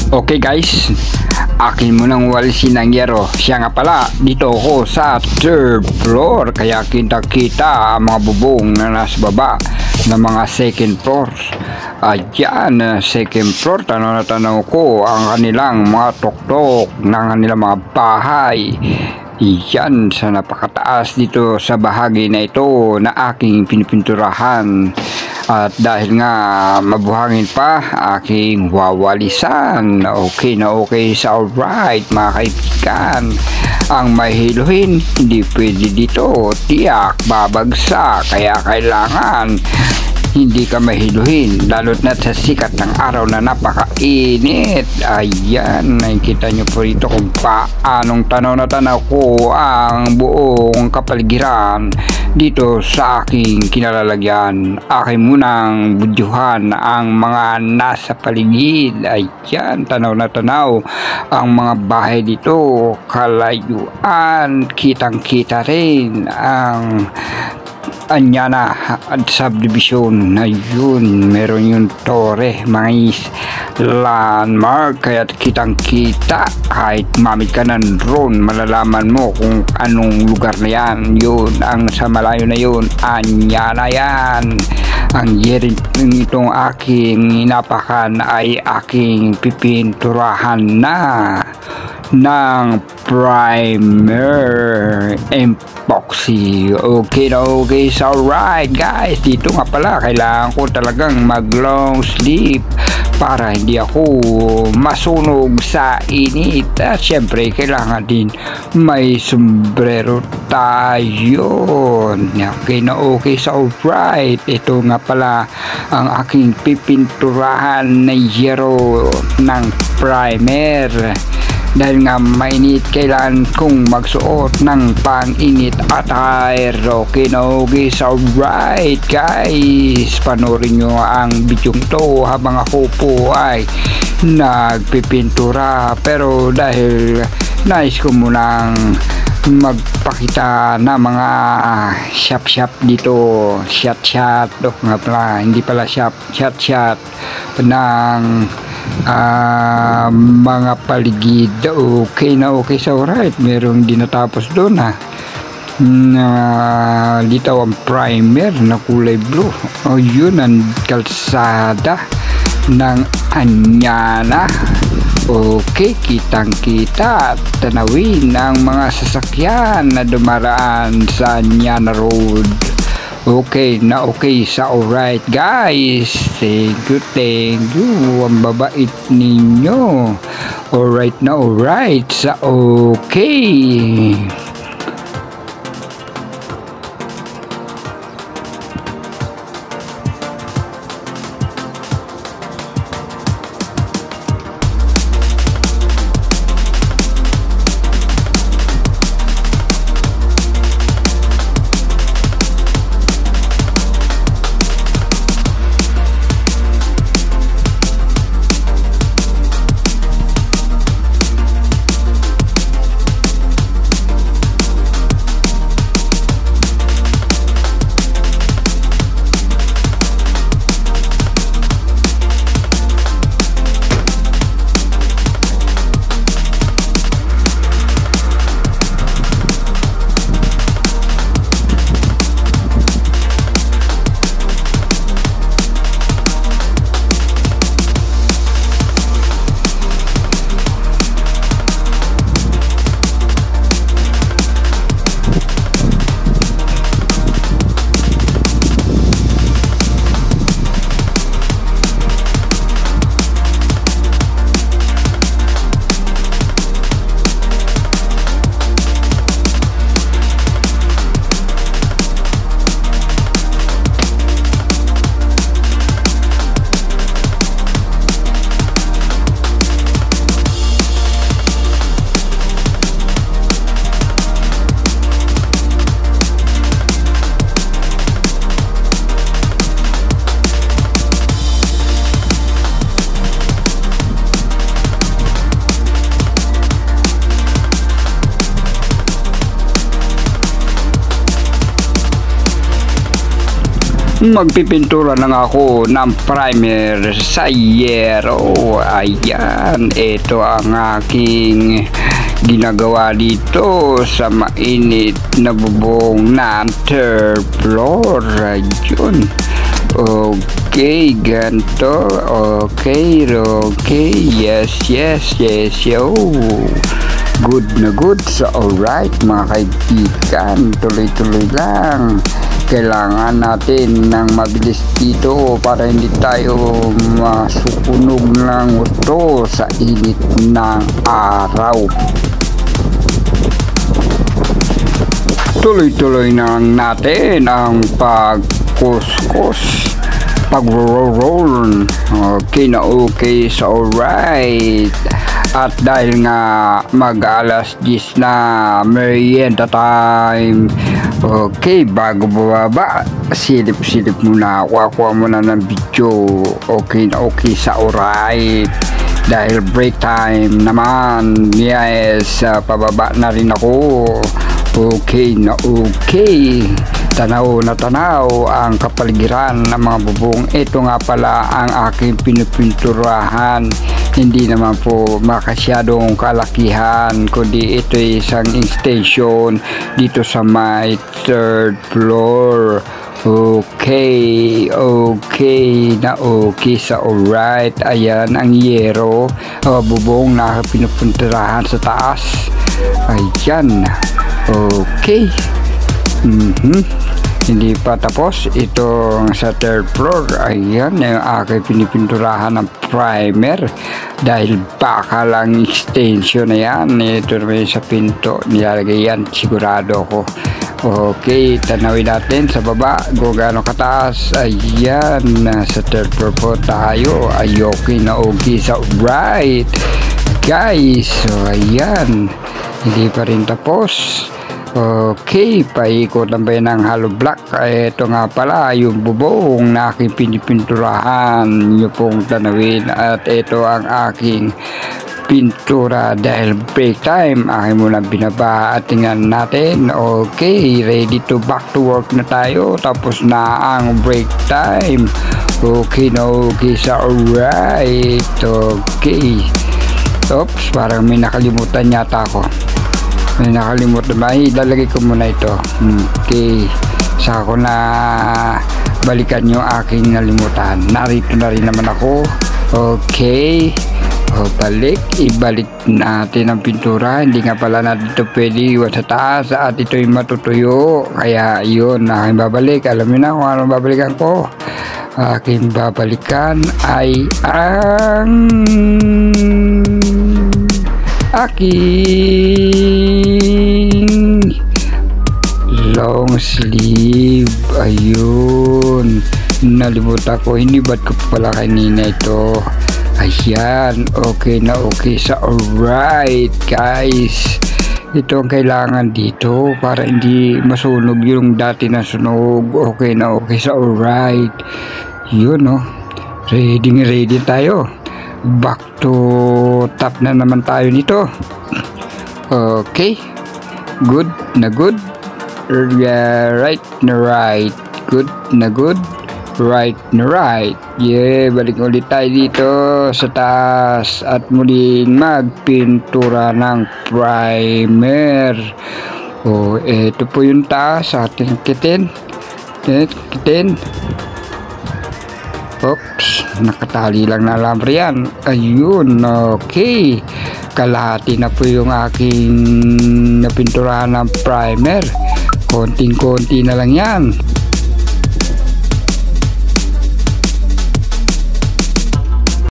Okay guys, akin mo nang walisin ang yero. Siya nga pala, dito ako sa third floor, kaya kita ang mga bubong na nasa baba ng mga second floor. Ayan, second floor, tanaw na tanaw ko ang kanilang mga tuktok ng kanilang mga bahay. Iyan sa napakataas dito sa bahagi na ito na aking pinipinturahan. At dahil nga mabuhangin pa, aking wawalisan. Okay na okay sa alright mga kaibigan. Ang mahiluhin, hindi pwede dito. Tiyak, babagsak. Kaya kailangan hindi ka mahiluhin, lalo't na sa sikat ng araw na napakainit. Ayan, nakikita nyo po rito kung paanong tanaw na tanaw ko ang buong kapaligiran dito sa aking kinalalagyan. Aking munang budyuhan ang mga nasa paligid. Ayan, tanaw na tanaw ang mga bahay dito. Kalayuan, kitang kita rin ang Anyana at subdivision na yun, meron yung tore, mga landmark, kaya kitang kita kahit mamit ka ng drone, malalaman mo kung anong lugar na yan. Yun, ang sa malayo na yun, Anyana yan. Ang yerin itong aking inapakan ay aking pipinturahan na ng primer epoxy. Okay na okay, so alright guys, dito nga pala kailangan ko talagang mag long sleeve para hindi ako masunog sa init. At syempre kailangan din may sombrero tayo. Okay na okay, so alright, ito nga pala ang aking pipinturahan na yero ng primer. Dahil nga mainit, kailangan kong magsuot ng pang-init attire. Okay na okay, so right guys, panoorin nyo ang bidyong to habang ako po ay nagpipintura. Pero dahil nais ko munang magpakita na mga shop dito, shot nga pala, hindi pala shot ng mga paligid. Okay na okay, so right, merong dinatapos doon dito ang primer na kulay blue. Yun ang kalsada ng Anyana. Okay, kitang kita at tanawin ang mga sasakyan na dumaraan sa Anyana Road. Okay na okay, sa alright guys, thank you, ang babait ninyo. Alright na alright, sa okay. magpipintura na nga ako ng primer sa yero. Ayan, ito ang aking ginagawa dito sa mainit na bubong ng third floor. Ayun. Okay, ganito. Okay. Yes. Yo. Good na good. So, alright mga kaibigan, tuloy-tuloy lang. Kailangan natin ng mabilis dito para hindi tayo masukunog ng gusto sa init ng araw. Tuloy-tuloy na lang natin ang pag-kuskus, pag-roll. Okay na okay, so alright. At dahil nga mag-alas 10 na, merienda time. Okay, bago bumaba, silip-silip muna, kuha muna ng video. Okay na okay sa alright. Dahil break time naman, yes, pababa na rin ako. Okay na okay. Tanaw na tanaw ang kapaligiran ng mga bubong. Ito nga pala ang aking pinupinturahan. Hindi naman po makasyadong kalakihan, kundi ito ay isang extension dito sa my third floor. Okay na okay sa alright. Ayan ang yero, bubong na pinupinturahan sa taas. Ayan. Okay. Hindi pa tapos itong sa third floor. Ayan yung aking pinipinturahan ng primer, dahil baka lang extension na yan. Ito naman sa pinto nilalagay yan, sigurado ko. Okay, tanawin natin sa baba kung gaano kataas. Ayan, sa third floor po tayo. Ay okay na okay sa right guys. So ayan, hindi pa rin tapos. Okay, paikot lang ba ng hollow block? Ito nga pala yung bubong na aking pinipinturahan, nyo pong tanawin. At ito ang aking pintura dahil break time. Aking muna binaba at tingnan natin. Okay, ready to back to work na tayo. Tapos na ang break time. Okay na okay sa alright. Okay. Oops, parang may nakalimutan yata ako. May nakalimutan ba? Ilalagay ko muna ito. Okay. Saka ko na balikan yung aking nalimutan. Narito na rin naman ako. Okay. Ibalik natin ang pintura. Hindi nga pala natin ito pwede iwan sa taas at ito yung matutuyo. Kaya yun, aking babalik. Alam niyo na kung anong babalikan ko. Aking babalikan ay ang aking long sleeve. Ayun, nalimutan ko, hindi ba't ko pala kanina ito. Ayan, okay na okay sa alright guys. Ito ang kailangan dito para hindi masunog yung dati na sunog. Okay na okay sa alright. Yun ready tayo. Back to top na naman tayo nito. Okay, good na good, right na right, good na good, right na right. Yeah, balik ulit tayo dito sa taas at muling magpintura ng primer. Ito po yung taas ating kitin. Oops, nakatali lang na alambre yan. Ayun, okay. Kalahati na po yung aking napinturahan ng primer. Konting-konti na lang yan.